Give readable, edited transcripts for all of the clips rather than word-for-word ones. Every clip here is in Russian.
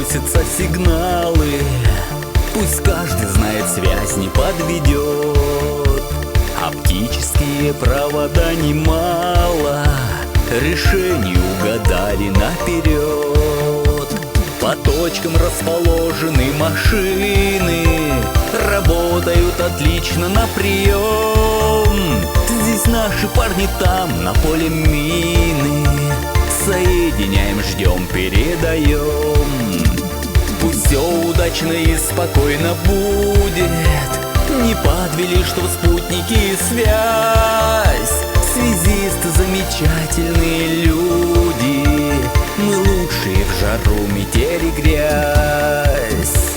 доносятся сигналы. Пусть каждый знает, связь не подведет. Оптические провода немало, решение угадали наперед. По точкам расположены машины, работают отлично на прием. Здесь наши парни, там на поле мины. Соединяем, ждем, передаем. Пусть все удачно и спокойно будет. Не подвели, что в спутнике связь. Связисты замечательные люди. Мы лучшие в жару, метель и грязь.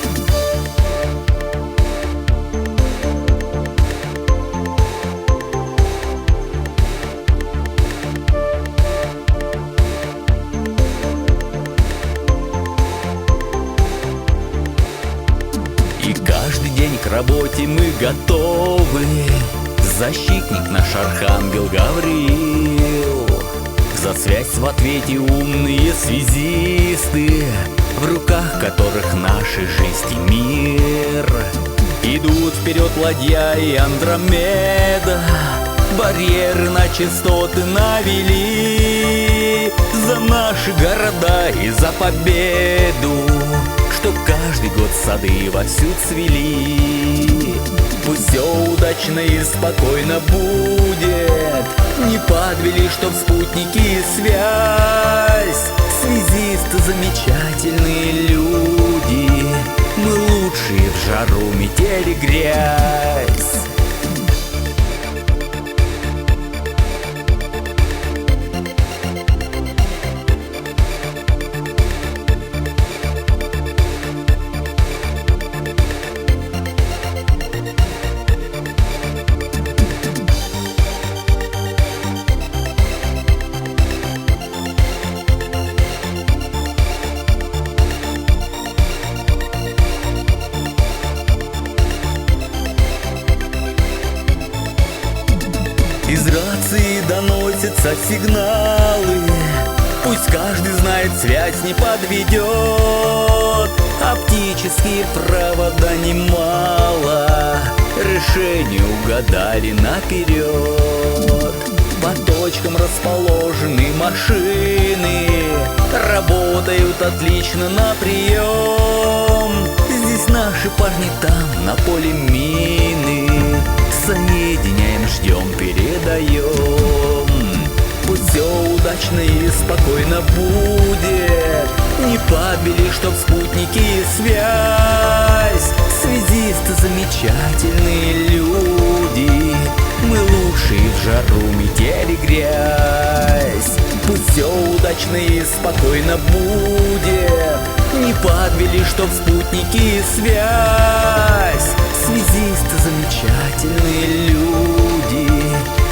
И каждый день к работе мы готовы. Защитник наш архангел Гавриил. За связь в ответе умные связисты, в руках которых наши жизнь и мир. Идут вперед ладья и Андромеда, барьеры на частоты навели. За наши города и за победу, чтоб каждый год сады вовсю цвели. Пусть все удачно и спокойно будет. Не подвели, что в спутнике связь. Связисты замечательные люди. Мы лучшие в жару, метель и грязь. Из рации доносятся сигналы. Пусть каждый знает, связь не подведет. Оптические провода немало, решение угадали наперед. По точкам расположены машины, работают отлично на прием. Здесь наши парни, там на поле мины. Соединяем, ждем, передаем. Пусть все удачно и спокойно будет. Не подвели, что в спутнике связь. Связисты замечательные люди. Мы лучшие в жару, метель и грязь. Пусть все удачно и спокойно будет. Не подвели, что в спутнике связь. Связисты замечательные люди.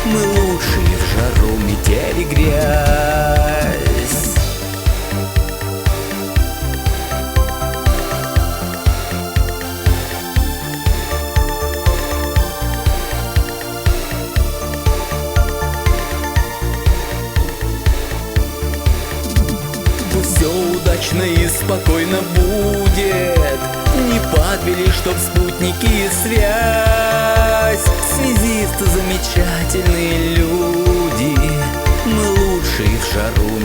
Мы лучшие в жару, метель и грязь. Пусть все удачно и спокойно будет. Не подвели, что в спутнике связь. Связисты замечательные люди. Мы лучшие в жару,